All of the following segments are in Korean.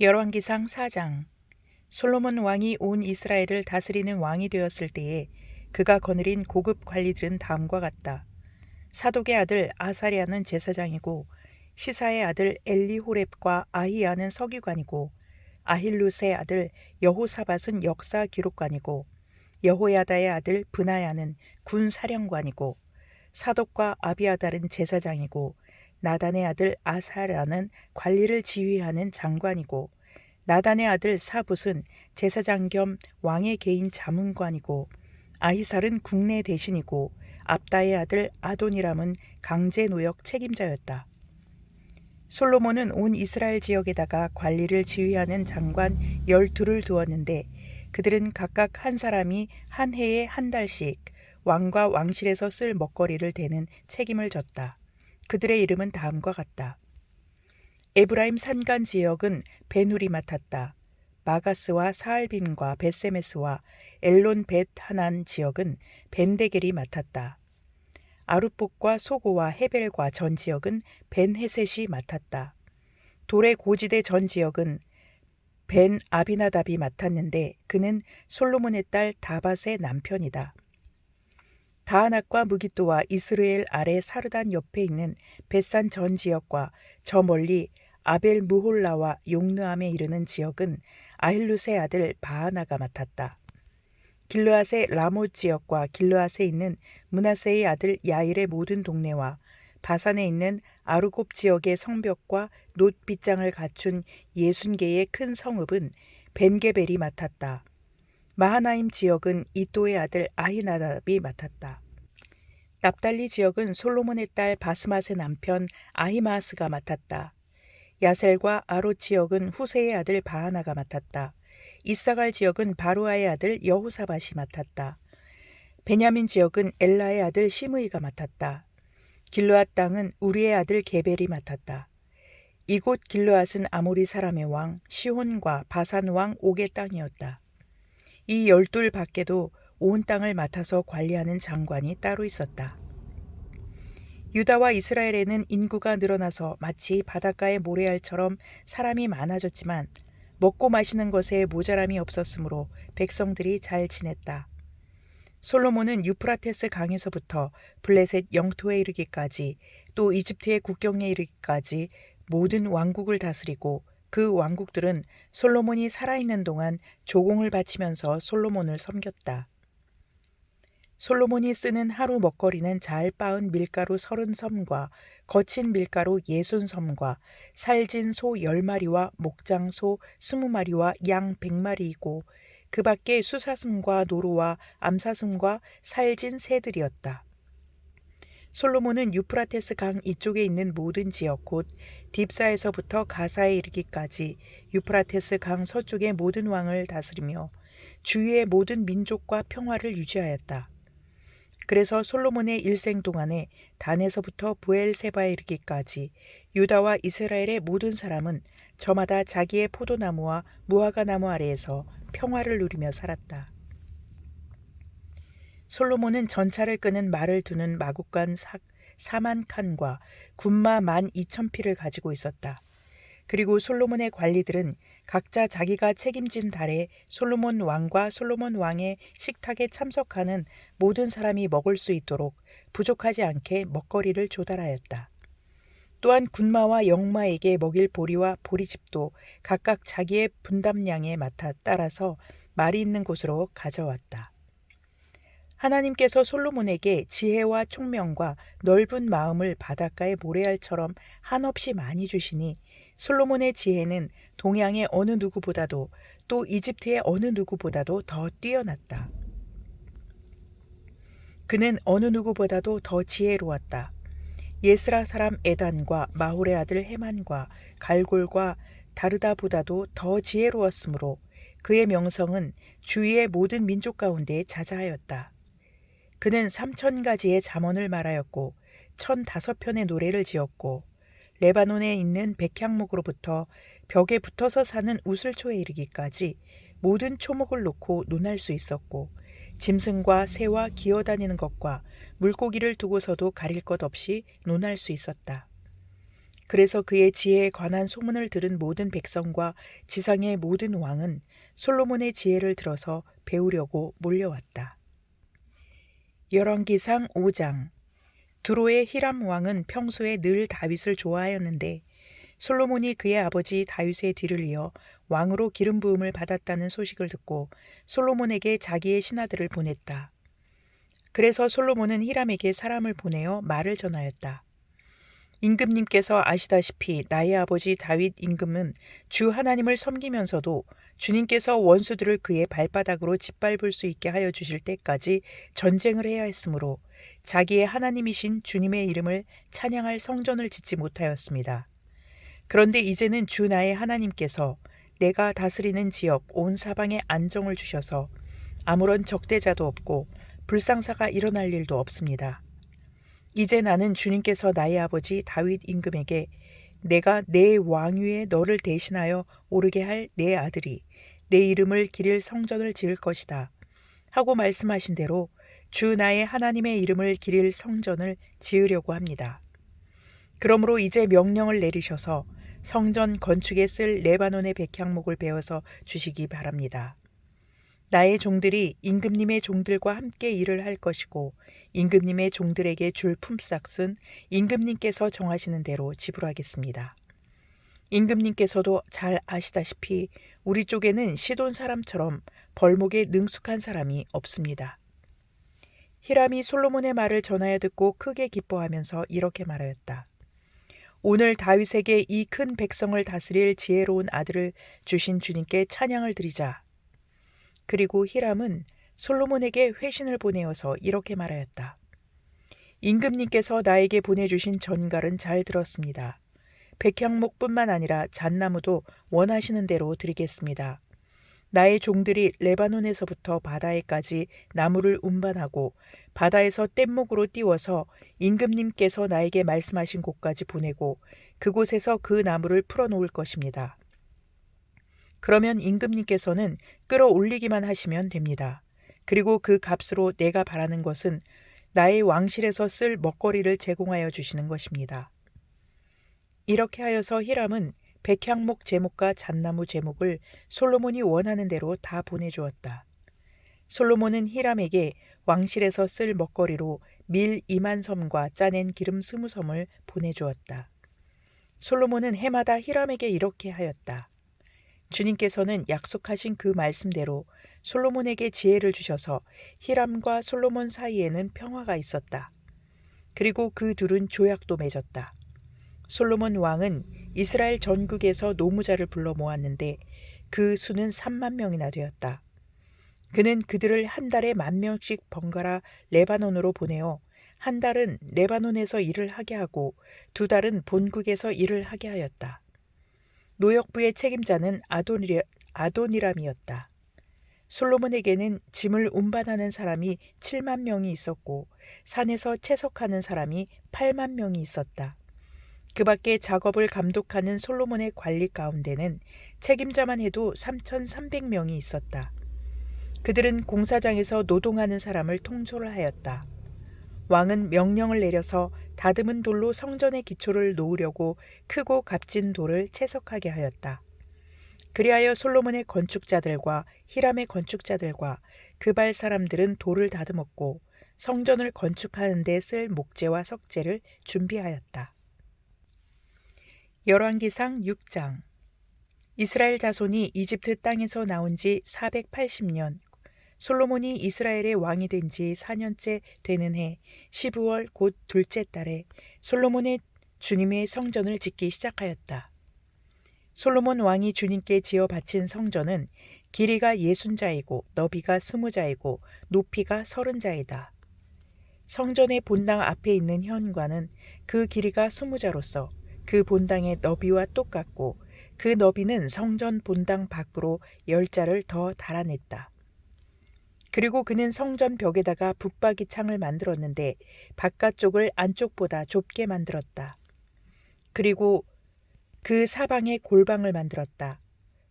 열왕기상 4장. 솔로몬 왕이 온 이스라엘을 다스리는 왕이 되었을 때에 그가 거느린 고급 관리들은 다음과 같다. 사독의 아들 아사랴는 제사장이고, 시사의 아들 엘리호렙과 아히야는 서기관이고, 아힐룻의 아들 여호사밧은 역사 기록관이고, 여호야다의 아들 브나야는 군사령관이고, 사독과 아비아달은 제사장이고, 나단의 아들 아사랴는 관리를 지휘하는 장관이고, 나단의 아들 사붓은 제사장 겸 왕의 개인 자문관이고, 아히살은 국내 대신이고, 압다의 아들 아도니람은 강제 노역 책임자였다. 솔로몬은 온 이스라엘 지역에다가 관리를 지휘하는 장관 12를 두었는데, 그들은 각각 한 사람이 한 해에 한 달씩 왕과 왕실에서 쓸 먹거리를 대는 책임을 졌다. 그들의 이름은 다음과 같다. 에브라임 산간 지역은 베누리 맡았다. 마가스와 사알빔과 벳세메스와 엘론 벳 하난 지역은 벤데겔이 맡았다. 아룻복과 소고와 헤벨과 전 지역은 벤헤셋이 맡았다. 돌의 고지대 전 지역은 벤 아비나답이 맡았는데 그는 솔로몬의 딸 다밧의 남편이다. 다하낫과 무깃도와 이스르엘 아래 사르단 옆에 있는 벳산 전 지역과 저 멀리 아벨 무홀라와 용르암에 이르는 지역은 아힐룻의 아들 바하나가 맡았다. 길르앗의 라못 지역과 길르앗에 있는 므낫세의 아들 야일의 모든 동네와 바산에 있는 아르곱 지역의 성벽과 놋 빗장을 갖춘 60개의 큰 성읍은 벤게벨이 맡았다. 마하나임 지역은 이또의 아들 아히나답이 맡았다. 납달리 지역은 솔로몬의 딸 바스맛의 남편 아히마아스가 맡았다. 야셀과 아롯 지역은 후세의 아들 바하나가 맡았다. 이사갈 지역은 바루아의 아들 여호사밧이 맡았다. 베냐민 지역은 엘라의 아들 시므이가 맡았다. 길르앗 땅은 우리의 아들 게벨이 맡았다. 이곳 길르앗은 아모리 사람의 왕 시혼과 바산 왕 옥의 땅이었다. 이 12 밖에도 온 땅을 맡아서 관리하는 장관이 따로 있었다. 유다와 이스라엘에는 인구가 늘어나서 마치 바닷가의 모래알처럼 사람이 많아졌지만 먹고 마시는 것에 모자람이 없었으므로 백성들이 잘 지냈다. 솔로몬은 유프라테스 강에서부터 블레셋 영토에 이르기까지 또 이집트의 국경에 이르기까지 모든 왕국을 다스리고 그 왕국들은 솔로몬이 살아있는 동안 조공을 바치면서 솔로몬을 섬겼다. 솔로몬이 쓰는 하루 먹거리는 잘 빻은 밀가루 30섬과 거친 밀가루 60섬과 살진 소 10마리와 목장 소 20마리와 양 100마리이고 그 밖에 수사슴과 노루와 암사슴과 살진 새들이었다. 솔로몬은 유프라테스 강 이쪽에 있는 모든 지역 곧 딥사에서부터 가사에 이르기까지 유프라테스 강 서쪽의 모든 왕을 다스리며 주위의 모든 민족과 평화를 유지하였다. 그래서 솔로몬의 일생 동안에 단에서부터 부엘세바에 이르기까지 유다와 이스라엘의 모든 사람은 저마다 자기의 포도나무와 무화과나무 아래에서 평화를 누리며 살았다. 솔로몬은 전차를 끄는 말을 두는 마국간 4만 칸과 군마 12,000匹를 가지고 있었다. 그리고 솔로몬의 관리들은 각자 자기가 책임진 달에 솔로몬 왕과 솔로몬 왕의 식탁에 참석하는 모든 사람이 먹을 수 있도록 부족하지 않게 먹거리를 조달하였다. 또한 군마와 영마에게 먹일 보리와 보리집도 각각 자기의 분담량에 맡아 따라서 말이 있는 곳으로 가져왔다. 하나님께서 솔로몬에게 지혜와 총명과 넓은 마음을 바닷가의 모래알처럼 한없이 많이 주시니 솔로몬의 지혜는 동양의 어느 누구보다도 또 이집트의 어느 누구보다도 더 뛰어났다. 그는 어느 누구보다도 더 지혜로웠다. 예스라 사람 에단과 마홀의 아들 헤만과 갈골과 다르다보다도 더 지혜로웠으므로 그의 명성은 주위의 모든 민족 가운데 자자하였다. 그는 3,000가지의 잠언을 말하였고 1,005편의 노래를 지었고 레바논에 있는 백향목으로부터 벽에 붙어서 사는 우슬초에 이르기까지 모든 초목을 놓고 논할 수 있었고 짐승과 새와 기어다니는 것과 물고기를 두고서도 가릴 것 없이 논할 수 있었다. 그래서 그의 지혜에 관한 소문을 들은 모든 백성과 지상의 모든 왕은 솔로몬의 지혜를 들어서 배우려고 몰려왔다. 열왕기상 5장. 두로의 히람 왕은 평소에 늘 다윗을 좋아하였는데 솔로몬이 그의 아버지 다윗의 뒤를 이어 왕으로 기름 부음을 받았다는 소식을 듣고 솔로몬에게 자기의 신하들을 보냈다. 그래서 솔로몬은 히람에게 사람을 보내어 말을 전하였다. 임금님께서 아시다시피 나의 아버지 다윗 임금은 주 하나님을 섬기면서도 주님께서 원수들을 그의 발바닥으로 짓밟을 수 있게 하여 주실 때까지 전쟁을 해야 했으므로 자기의 하나님이신 주님의 이름을 찬양할 성전을 짓지 못하였습니다. 그런데 이제는 주 나의 하나님께서 내가 다스리는 지역 온 사방에 안정을 주셔서 아무런 적대자도 없고 불상사가 일어날 일도 없습니다. 이제 나는 주님께서 나의 아버지 다윗 임금에게 내가 내 왕위에 너를 대신하여 오르게 할 내 아들이 내 이름을 기릴 성전을 지을 것이다 하고 말씀하신 대로 주 나의 하나님의 이름을 기릴 성전을 지으려고 합니다. 그러므로 이제 명령을 내리셔서 성전 건축에 쓸 레바논의 백향목을 베어서 주시기 바랍니다. 나의 종들이 임금님의 종들과 함께 일을 할 것이고 임금님의 종들에게 줄 품삯은 임금님께서 정하시는 대로 지불하겠습니다. 임금님께서도 잘 아시다시피 우리 쪽에는 시돈 사람처럼 벌목에 능숙한 사람이 없습니다. 히람이 솔로몬의 말을 전하여 듣고 크게 기뻐하면서 이렇게 말하였다. 오늘 다윗에게 이 큰 백성을 다스릴 지혜로운 아들을 주신 주님께 찬양을 드리자. 그리고 히람은 솔로몬에게 회신을 보내어서 이렇게 말하였다. 임금님께서 나에게 보내주신 전갈은 잘 들었습니다. 백향목뿐만 아니라 잣나무도 원하시는 대로 드리겠습니다. 나의 종들이 레바논에서부터 바다에까지 나무를 운반하고 바다에서 뗏목으로 띄워서 임금님께서 나에게 말씀하신 곳까지 보내고 그곳에서 그 나무를 풀어놓을 것입니다. 그러면 임금님께서는 끌어올리기만 하시면 됩니다. 그리고 그 값으로 내가 바라는 것은 나의 왕실에서 쓸 먹거리를 제공하여 주시는 것입니다. 이렇게 하여서 히람은 백향목 제목과 잣나무 제목을 솔로몬이 원하는 대로 다 보내주었다. 솔로몬은 히람에게 왕실에서 쓸 먹거리로 밀 2만 섬과 짜낸 기름 20섬을 보내주었다. 솔로몬은 해마다 히람에게 이렇게 하였다. 주님께서는 약속하신 그 말씀대로 솔로몬에게 지혜를 주셔서 히람과 솔로몬 사이에는 평화가 있었다. 그리고 그 둘은 조약도 맺었다. 솔로몬 왕은 이스라엘 전국에서 노무자를 불러 모았는데 그 수는 3만 명이나 되었다. 그는 그들을 한 달에 10,000명씩 번갈아 레바논으로 보내어 한 달은 레바논에서 일을 하게 하고 2달은 본국에서 일을 하게 하였다. 노역부의 책임자는 아도니람이었다. 솔로몬에게는 짐을 운반하는 사람이 7만 명이 있었고 산에서 채석하는 사람이 8만 명이 있었다. 그 밖에 작업을 감독하는 솔로몬의 관리 가운데는 책임자만 해도 3,300명이 있었다. 그들은 공사장에서 노동하는 사람을 통솔을 하였다. 왕은 명령을 내려서 다듬은 돌로 성전의 기초를 놓으려고 크고 값진 돌을 채석하게 하였다. 그리하여 솔로몬의 건축자들과 히람의 건축자들과 그발 사람들은 돌을 다듬었고 성전을 건축하는 데 쓸 목재와 석재를 준비하였다. 열왕기상 6장. 이스라엘 자손이 이집트 땅에서 나온 지 480년, 솔로몬이 이스라엘의 왕이 된 지 4년째 되는 해 12월 곧 둘째 달에 솔로몬의 주님의 성전을 짓기 시작하였다. 솔로몬 왕이 주님께 지어 바친 성전은 길이가 60자이고 너비가 20자이고 높이가 30자이다. 성전의 본당 앞에 있는 현관은 그 길이가 20자로서 그 본당의 너비와 똑같고 그 너비는 성전 본당 밖으로 10자를 더 달아냈다. 그리고 그는 성전 벽에다가 붙박이 창을 만들었는데 바깥쪽을 안쪽보다 좁게 만들었다. 그리고 그 사방에 골방을 만들었다.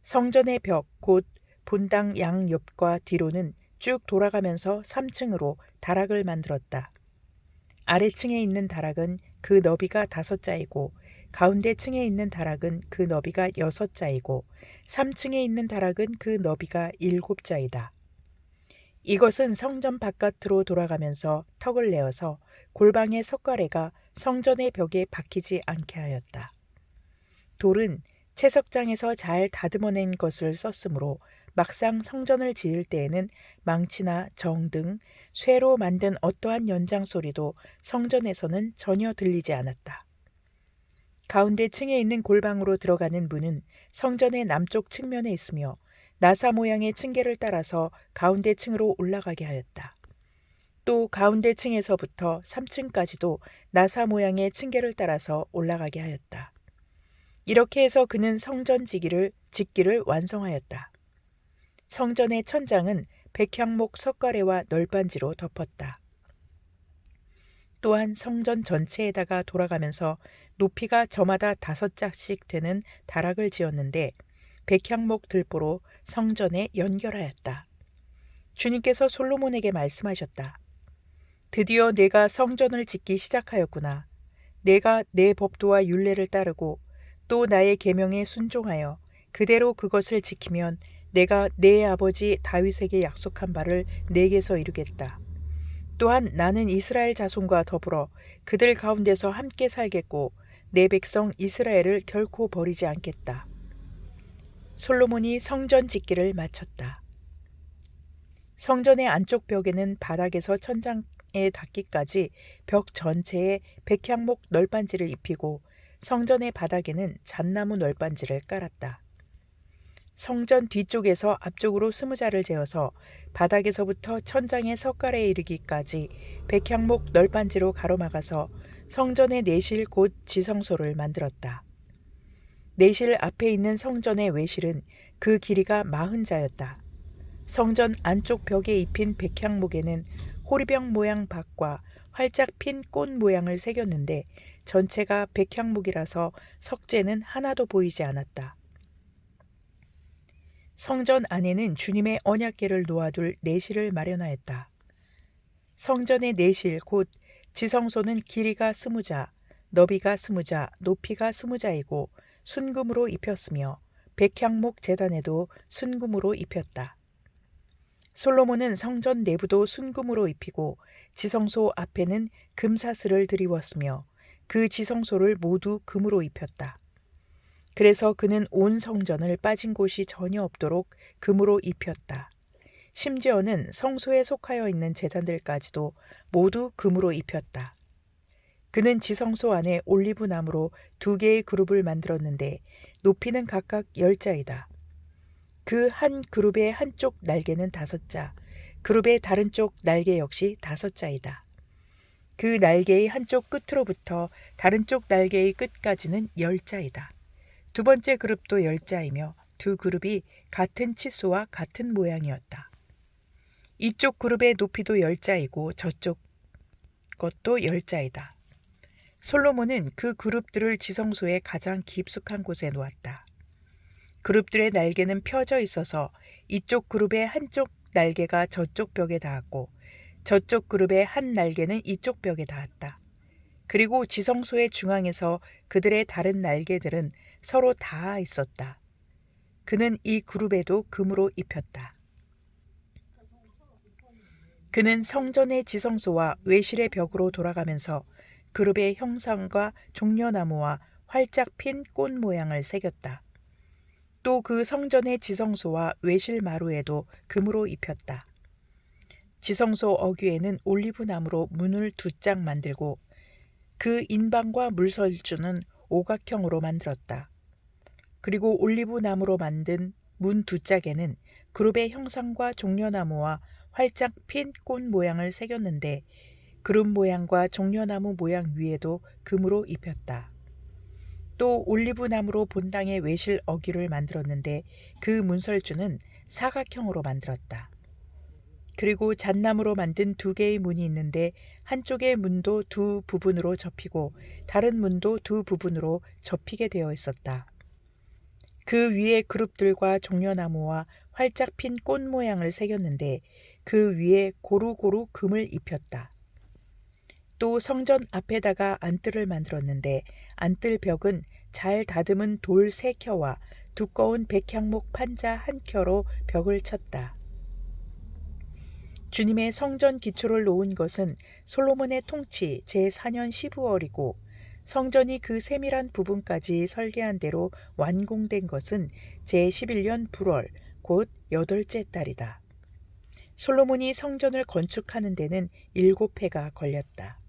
성전의 벽, 곧 본당 양옆과 뒤로는 쭉 돌아가면서 3층으로 다락을 만들었다. 아래층에 있는 다락은 그 너비가 5자이고 가운데 층에 있는 다락은 그 너비가 6자이고 3층에 있는 다락은 그 너비가 7자이다. 이것은 성전 바깥으로 돌아가면서 턱을 내어서 골방의 석가래가 성전의 벽에 박히지 않게 하였다. 돌은 채석장에서 잘 다듬어낸 것을 썼으므로 막상 성전을 지을 때에는 망치나 정 등 쇠로 만든 어떠한 연장 소리도 성전에서는 전혀 들리지 않았다. 가운데 층에 있는 골방으로 들어가는 문은 성전의 남쪽 측면에 있으며 나사 모양의 층계를 따라서 가운데 층으로 올라가게 하였다. 또 가운데 층에서부터 3층까지도 나사 모양의 층계를 따라서 올라가게 하였다. 이렇게 해서 그는 성전 짓기를 완성하였다. 성전의 천장은 백향목 석가래와 널빤지로 덮었다. 또한 성전 전체에다가 돌아가면서 높이가 저마다 5짝씩 되는 다락을 지었는데 백향목 들보로 성전에 연결하였다. 주님께서 솔로몬에게 말씀하셨다. 드디어 내가 성전을 짓기 시작하였구나. 내가 내 법도와 율례를 따르고 또 나의 계명에 순종하여 그대로 그것을 지키면 내가 내 아버지 다윗에게 약속한 바를 내게서 이루겠다. 또한 나는 이스라엘 자손과 더불어 그들 가운데서 함께 살겠고 내 백성 이스라엘을 결코 버리지 않겠다. 솔로몬이 성전 짓기를 마쳤다. 성전의 안쪽 벽에는 바닥에서 천장에 닿기까지 벽 전체에 백향목 널빤지를 입히고 성전의 바닥에는 잣나무 널빤지를 깔았다. 성전 뒤쪽에서 앞쪽으로 20자를 재어서 바닥에서부터 천장의 석가래에 이르기까지 백향목 널빤지로 가로막아서 성전의 내실 곧 지성소를 만들었다. 내실 앞에 있는 성전의 외실은 그 길이가 40자였다. 성전 안쪽 벽에 입힌 백향목에는 호리병 모양 박과 활짝 핀 꽃 모양을 새겼는데 전체가 백향목이라서 석재는 하나도 보이지 않았다. 성전 안에는 주님의 언약궤를 놓아둘 내실을 마련하였다. 성전의 내실 곧 지성소는 길이가 20자, 너비가 20자, 높이가 20자이고 순금으로 입혔으며 백향목 제단에도 순금으로 입혔다. 솔로몬은 성전 내부도 순금으로 입히고 지성소 앞에는 금사슬을 들이웠으며 그 지성소를 모두 금으로 입혔다. 그래서 그는 온 성전을 빠진 곳이 전혀 없도록 금으로 입혔다. 심지어는 성소에 속하여 있는 제단들까지도 모두 금으로 입혔다. 그는 지성소 안에 올리브 나무로 2개의 그룹을 만들었는데 높이는 각각 10자이다. 그 한 그룹의 한쪽 날개는 5자, 그룹의 다른 쪽 날개 역시 5자이다. 그 날개의 한쪽 끝으로부터 다른 쪽 날개의 끝까지는 10자이다. 두 번째 그룹도 10자이며 두 그룹이 같은 치수와 같은 모양이었다. 이쪽 그룹의 높이도 10자이고 저쪽 것도 10자이다. 솔로몬은 그 그룹들을 지성소의 가장 깊숙한 곳에 놓았다. 그룹들의 날개는 펴져 있어서 이쪽 그룹의 한쪽 날개가 저쪽 벽에 닿았고 저쪽 그룹의 한 날개는 이쪽 벽에 닿았다. 그리고 지성소의 중앙에서 그들의 다른 날개들은 서로 닿아 있었다. 그는 이 그룹에도 금으로 입혔다. 그는 성전의 지성소와 외실의 벽으로 돌아가면서 그룹의 형상과 종려나무와 활짝 핀 꽃 모양을 새겼다. 또 그 성전의 지성소와 외실 마루에도 금으로 입혔다. 지성소 어귀에는 올리브 나무로 문을 2짝 만들고 그 인방과 물설주는 오각형으로 만들었다. 그리고 올리브 나무로 만든 문 2짝에는 그룹의 형상과 종려나무와 활짝 핀 꽃 모양을 새겼는데 그룹 모양과 종려나무 모양 위에도 금으로 입혔다. 또 올리브 나무로 본당의 외실 어귀를 만들었는데 그 문설주는 사각형으로 만들었다. 그리고 잣나무로 만든 2개의 문이 있는데 한쪽의 문도 2 부분으로 접히고 다른 문도 2 부분으로 접히게 되어 있었다. 그 위에 그룹들과 종려나무와 활짝 핀 꽃 모양을 새겼는데 그 위에 고루고루 금을 입혔다. 또 성전 앞에다가 안뜰을 만들었는데 안뜰 벽은 잘 다듬은 돌 3켜와 두꺼운 백향목 판자 1켜로 벽을 쳤다. 주님의 성전 기초를 놓은 것은 솔로몬의 통치 제4년 12월이고 성전이 그 세밀한 부분까지 설계한 대로 완공된 것은 제11년 불월 곧 8째 달이다. 솔로몬이 성전을 건축하는 데는 7해가 걸렸다.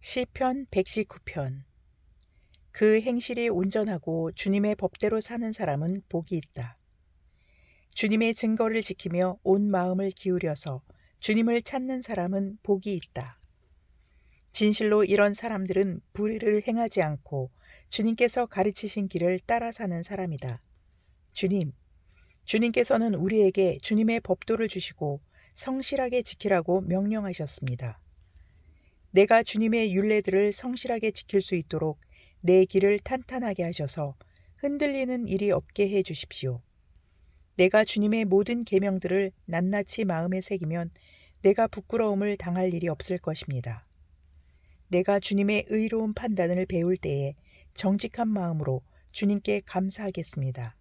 시편 119편. 그 행실이 온전하고 주님의 법대로 사는 사람은 복이 있다. 주님의 증거를 지키며 온 마음을 기울여서 주님을 찾는 사람은 복이 있다. 진실로 이런 사람들은 불의를 행하지 않고 주님께서 가르치신 길을 따라 사는 사람이다. 주님께서는 우리에게 주님의 법도를 주시고 성실하게 지키라고 명령하셨습니다. 내가 주님의 율례들을 성실하게 지킬 수 있도록 내 길을 탄탄하게 하셔서 흔들리는 일이 없게 해 주십시오. 내가 주님의 모든 계명들을 낱낱이 마음에 새기면 내가 부끄러움을 당할 일이 없을 것입니다. 내가 주님의 의로운 판단을 배울 때에 정직한 마음으로 주님께 감사하겠습니다.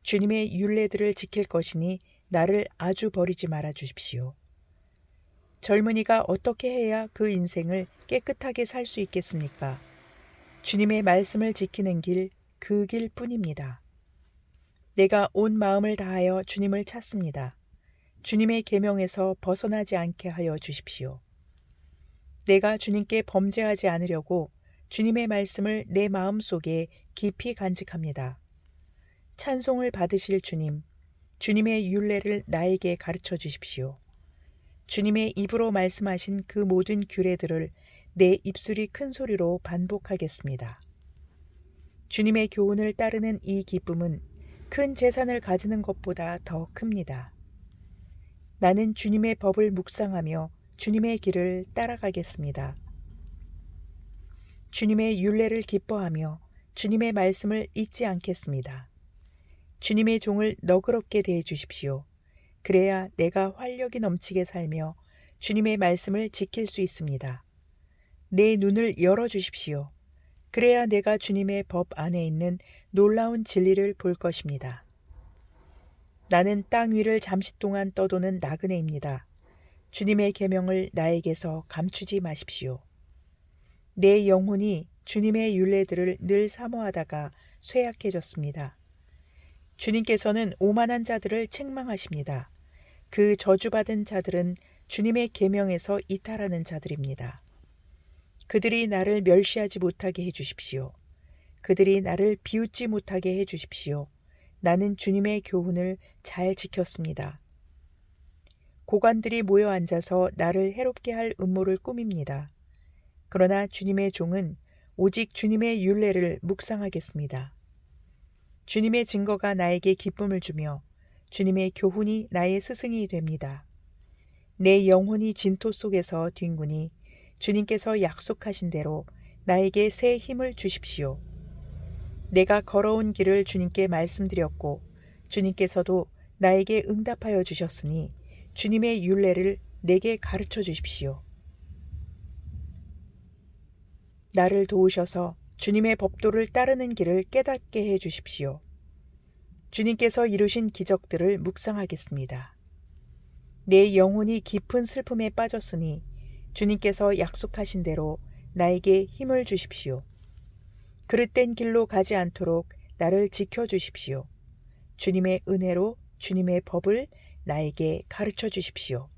주님의 율례들을 지킬 것이니 나를 아주 버리지 말아 주십시오. 젊은이가 어떻게 해야 그 인생을 깨끗하게 살 수 있겠습니까? 주님의 말씀을 지키는 길, 그 길뿐입니다. 내가 온 마음을 다하여 주님을 찾습니다. 주님의 계명에서 벗어나지 않게 하여 주십시오. 내가 주님께 범죄하지 않으려고 주님의 말씀을 내 마음속에 깊이 간직합니다. 찬송을 받으실 주님, 주님의 율례를 나에게 가르쳐 주십시오. 주님의 입으로 말씀하신 그 모든 규례들을 내 입술이 큰 소리로 반복하겠습니다. 주님의 교훈을 따르는 이 기쁨은 큰 재산을 가지는 것보다 더 큽니다. 나는 주님의 법을 묵상하며 주님의 길을 따라가겠습니다. 주님의 율례를 기뻐하며 주님의 말씀을 잊지 않겠습니다. 주님의 종을 너그럽게 대해 주십시오. 그래야 내가 활력이 넘치게 살며 주님의 말씀을 지킬 수 있습니다. 내 눈을 열어주십시오. 그래야 내가 주님의 법 안에 있는 놀라운 진리를 볼 것입니다. 나는 땅 위를 잠시 동안 떠도는 나그네입니다. 주님의 계명을 나에게서 감추지 마십시오. 내 영혼이 주님의 율례들을 늘 사모하다가 쇠약해졌습니다. 주님께서는 오만한 자들을 책망하십니다. 그 저주받은 자들은 주님의 계명에서 이탈하는 자들입니다. 그들이 나를 멸시하지 못하게 해주십시오. 그들이 나를 비웃지 못하게 해주십시오. 나는 주님의 교훈을 잘 지켰습니다. 고관들이 모여 앉아서 나를 해롭게 할 음모를 꾸밉니다. 그러나 주님의 종은 오직 주님의 율례를 묵상하겠습니다. 주님의 증거가 나에게 기쁨을 주며 주님의 교훈이 나의 스승이 됩니다. 내 영혼이 진토 속에서 뒹구니 주님께서 약속하신 대로 나에게 새 힘을 주십시오. 내가 걸어온 길을 주님께 말씀드렸고 주님께서도 나에게 응답하여 주셨으니 주님의 율례를 내게 가르쳐 주십시오. 나를 도우셔서 주님의 법도를 따르는 길을 깨닫게 해 주십시오. 주님께서 이루신 기적들을 묵상하겠습니다. 내 영혼이 깊은 슬픔에 빠졌으니 주님께서 약속하신 대로 나에게 힘을 주십시오. 그릇된 길로 가지 않도록 나를 지켜주십시오. 주님의 은혜로 주님의 법을 나에게 가르쳐 주십시오.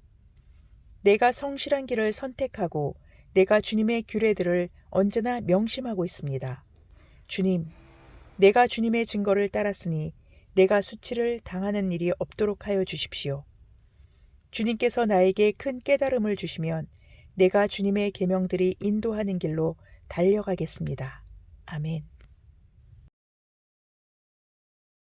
내가 성실한 길을 선택하고 내가 주님의 규례들을 언제나 명심하고 있습니다. 주님, 내가 주님의 증거를 따랐으니 내가 수치를 당하는 일이 없도록 하여 주십시오. 주님께서 나에게 큰 깨달음을 주시면 내가 주님의 계명들이 인도하는 길로 달려가겠습니다. 아멘.